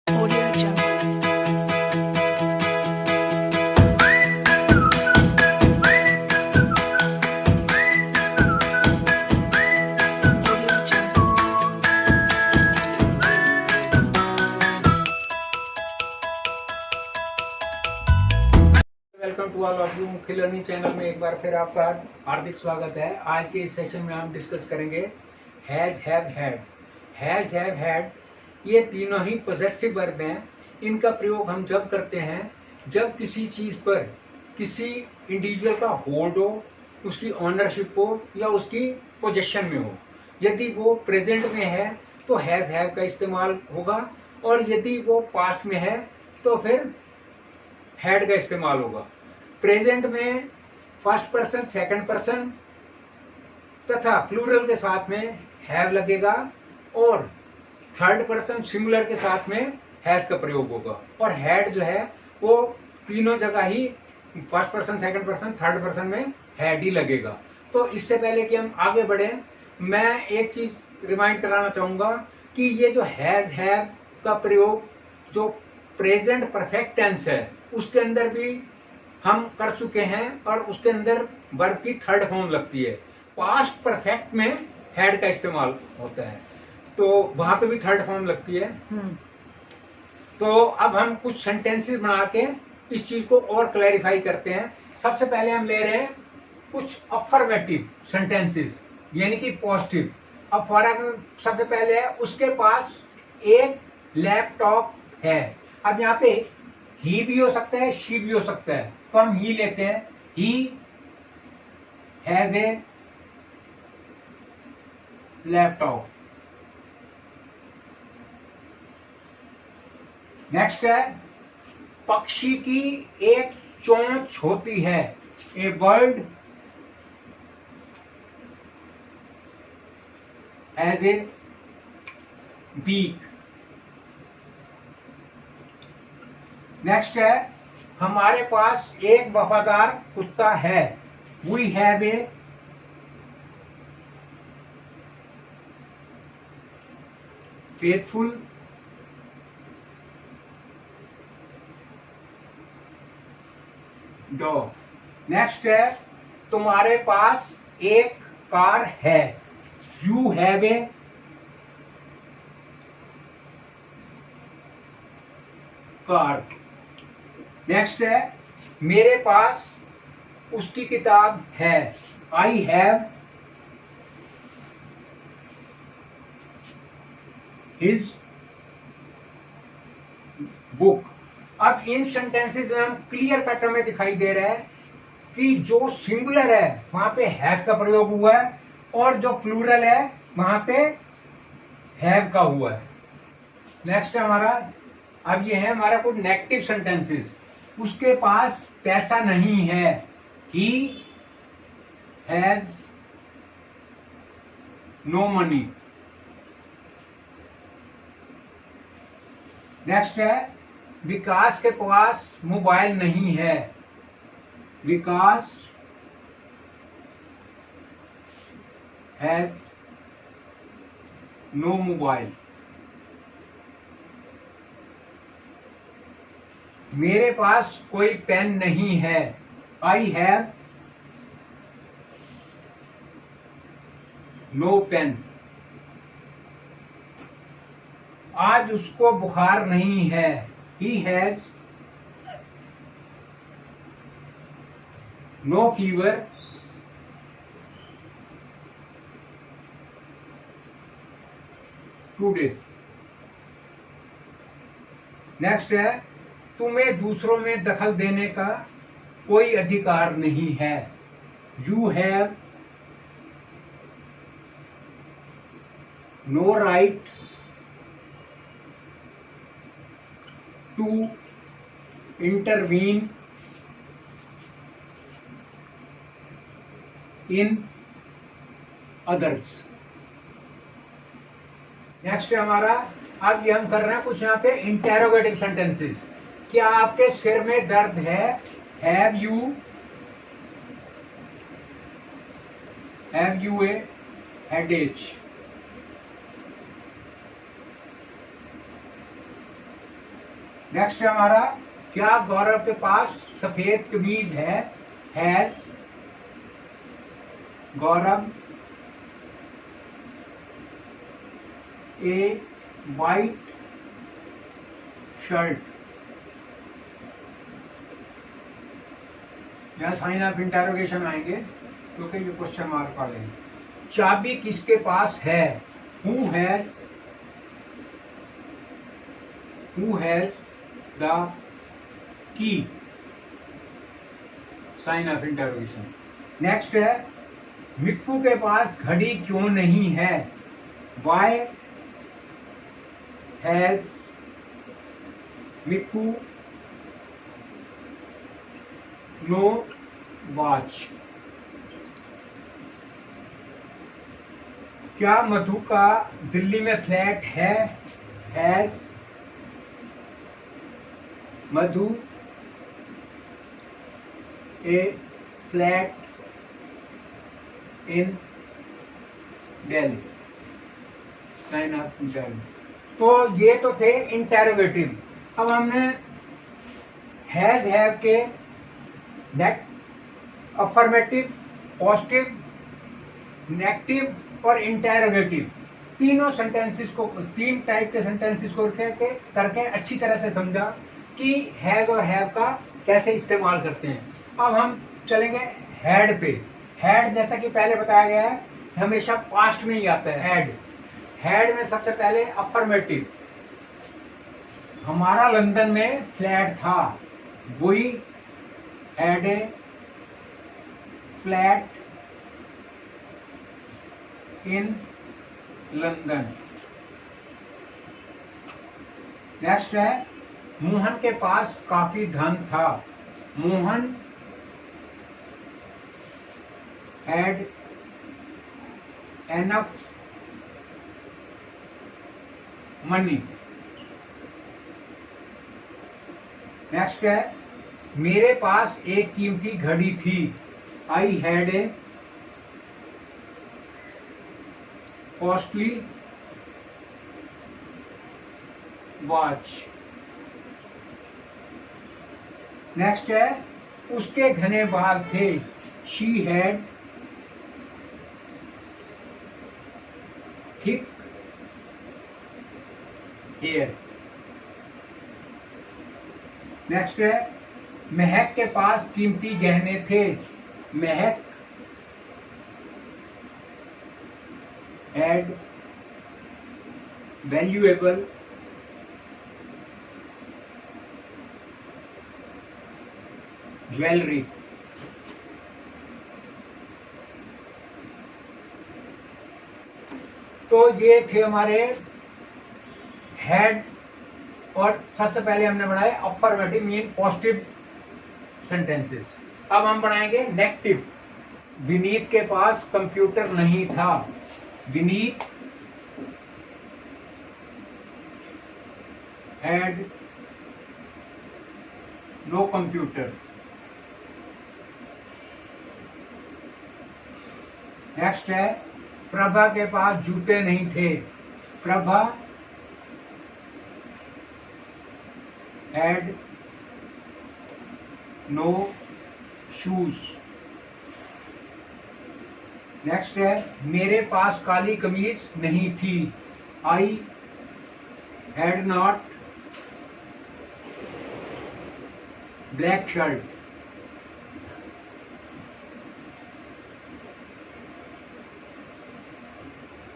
Audio Jungle. Audio Jungle. Welcome to all of you मुख्य learning channel में एक बार फिर आपका हार्दिक स्वागत है। आज के इस सेशन में हम डिस्कस करेंगे has, have, had. Has, have, had ये तीनों ही पॉजेसिव वर्ब हैं। इनका प्रयोग हम जब करते हैं जब किसी चीज पर किसी इंडिविजुअल का होल्ड हो, उसकी ऑनरशिप हो या उसकी पोजेशन में हो। यदि वो प्रेजेंट में है तो हैज, हैव का इस्तेमाल होगा, और यदि वो पास्ट में है तो फिर हैड का इस्तेमाल होगा। प्रेजेंट में फर्स्ट पर्सन, सेकंड पर्सन तथा प्लूरल के साथ में हैव लगेगा, और थर्ड पर्सन सिंगुलर के साथ में हैज का प्रयोग होगा। और हैड जो है वो तीनों जगह ही first person, second person, third person में हैड ही लगेगा। तो इससे पहले कि हम आगे बढ़े, मैं एक चीज रिमाइंड कराना चाहूंगा कि ये जो हैज, हैव का प्रयोग जो प्रेजेंट परफेक्ट टेंस है उसके अंदर भी हम कर चुके हैं, और उसके अंदर वर्ब की थर्ड फॉर्म लगती है। पास्ट परफेक्ट में हैड का इस्तेमाल होता है, तो वहां पे भी थर्ड फॉर्म लगती है। तो अब हम कुछ सेंटेंसेस बना के इस चीज को और क्लैरिफाई करते हैं। सबसे पहले हम ले रहे हैं कुछ अफर्मेटिव सेंटेंसेस, यानी कि पॉजिटिव। अब फॉर एग्जाम्पल सबसे पहले है उसके पास एक लैपटॉप है। अब यहाँ पे ही भी हो सकता है, शी भी हो सकता है, तो हम ही लेते हैं। He has a laptop. Next है पक्षी की एक चोंच होती है। A bird has a beak. Next है हमारे पास एक वफादार कुत्ता है। We have a faithful dog. Next है तुम्हारे पास एक कार है। You have a car. Next है मेरे पास उसकी किताब है। I have his book. अब इन सेंटेंसेस में हम क्लियर कट में दिखाई दे रहा है कि जो सिंगुलर है वहां पे हैज का प्रयोग हुआ है, और जो प्लूरल है वहां पे हैव का हुआ है। नेक्स्ट है हमारा, अब ये है हमारा कुछ नेगेटिव सेंटेंसेस। उसके पास पैसा नहीं है। He has no money. Next है विकास के पास मोबाइल नहीं है। Vikas has no mobile. मेरे पास कोई पेन नहीं है। I have no pen. आज उसको बुखार नहीं है। He has no fever. Today. Next है तुम्हें दूसरों में दखल देने का कोई अधिकार नहीं है। You have no right to intervene in others. Next है हमारा, अब ये हम कर रहे हैं कुछ यहाँ पे इंटेरोगेटिव सेंटेंसेस। क्या आपके सिर में दर्द है? Have U A headache? Next है हमारा, क्या गौरव के पास सफेद कमीज है? Has Gaurav A white shirt? यहाँ साइन ऑफ इंटरोगेशन आएंगे क्योंकि ये क्वेश्चन मार्क वाले हैं। चाबी किसके पास है? Who has the key? Sign of interrogation. Next है, मिक्कू के पास घड़ी क्यों नहीं है? Why has Mikku no watch? क्या मधु का दिल्ली में फ्लैट है? Has Madhu a flat in Delhi? Sign of interrogation. तो ये तो थे इंटेरोगेटिव। अब हमने हैज हैव के अफर्मेटिव, पॉजिटिव, नेगेटिव और इंटेरोगेटिव तीनों सेंटेंसेस को, तीन टाइप के सेंटेंसेस को करके अच्छी तरह से समझा कि हैज और हैव का कैसे इस्तेमाल करते हैं। अब हम चलेंगे हैड पे। हैड जैसा कि पहले बताया गया है हमेशा पास्ट में ही आता है। हैड में सबसे पहले अफर्मेटिव, हमारा लंदन में फ्लैट था। We had a flat in London. Next है, मोहन के पास काफी धन था। Mohan had enough money. Next है, मेरे पास एक कीमती घड़ी थी। I had a costly watch. Next है, उसके घने बाल थे। She had thick hair. Next है, महक के पास कीमती गहने थे। महक हैड वैल्यूएबल ज्वेलरी। तो ये थे हमारे हैड, और सबसे पहले हमने बनाए अफर्मेटिव मीन पॉजिटिव सेंटेंसेस। अब हम बनाएंगे नेगेटिव। विनीत के पास कंप्यूटर नहीं था। Vineet had no computer. Next है, प्रभा के पास जूते नहीं थे। Prabha had no shoes. Next है, मेरे पास काली कमीज नहीं थी। I had not black shirt.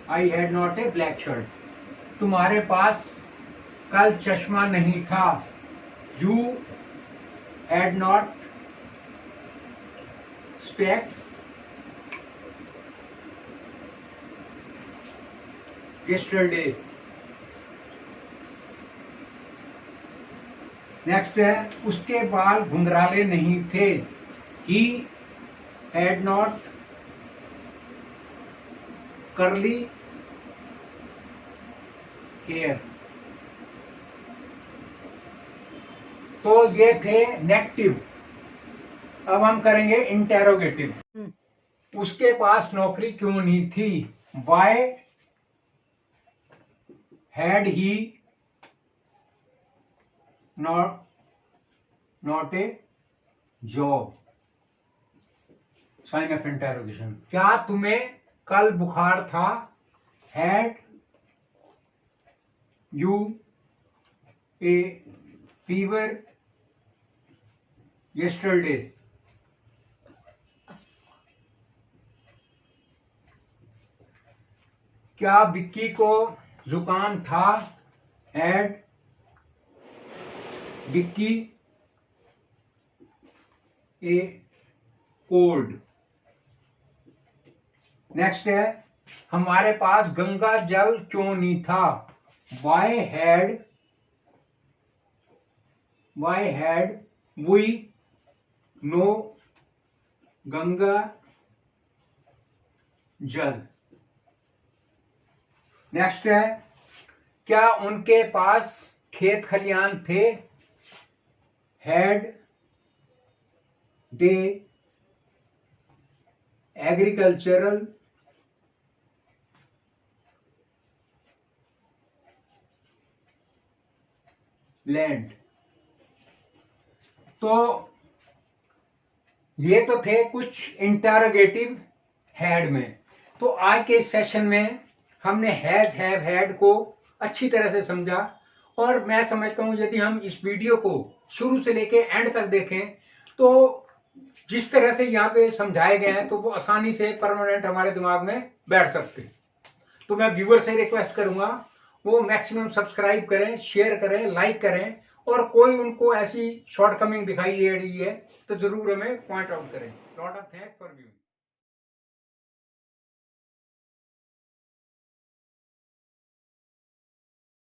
I had not a black shirt. तुम्हारे पास कल चश्मा नहीं था। You had not specs yesterday। Next है, उसके बाल घुंघराले नहीं थे। He had not curly hair. तो ये थे नेगेटिव। अब हम करेंगे इंटेरोगेटिव। उसके पास नौकरी क्यों नहीं थी? Why had he not a job, sign of interrogation. क्या तुम्हें कल बुखार था? Had you a fever yesterday? क्या विक्की को जुकाम था? Had Vicky a cold? Next है, हमारे पास गंगा जल क्यों नहीं था? Why had we no Ganga jal? Next है, क्या उनके पास खेत खलियान थे? Had they agricultural land? तो ये तो थे कुछ इंटरोगेटिव हैड में। तो आज के इस सेशन में हमने हैज हैव हैड को अच्छी तरह से समझा, और मैं समझता हूं यदि हम इस वीडियो को शुरू से लेके एंड तक देखें तो जिस तरह से यहाँ पे समझाए गए हैं तो वो आसानी से परमानेंट हमारे दिमाग में बैठ सकते। तो मैं व्यूअर से रिक्वेस्ट करूंगा वो मैक्सिमम सब्सक्राइब करें, शेयर करें, लाइक करें, और कोई उनको ऐसी शॉर्टकमिंग दिखाई दे रही है तो जरूर हमें पॉइंट आउट करें। Lot of thanks for view.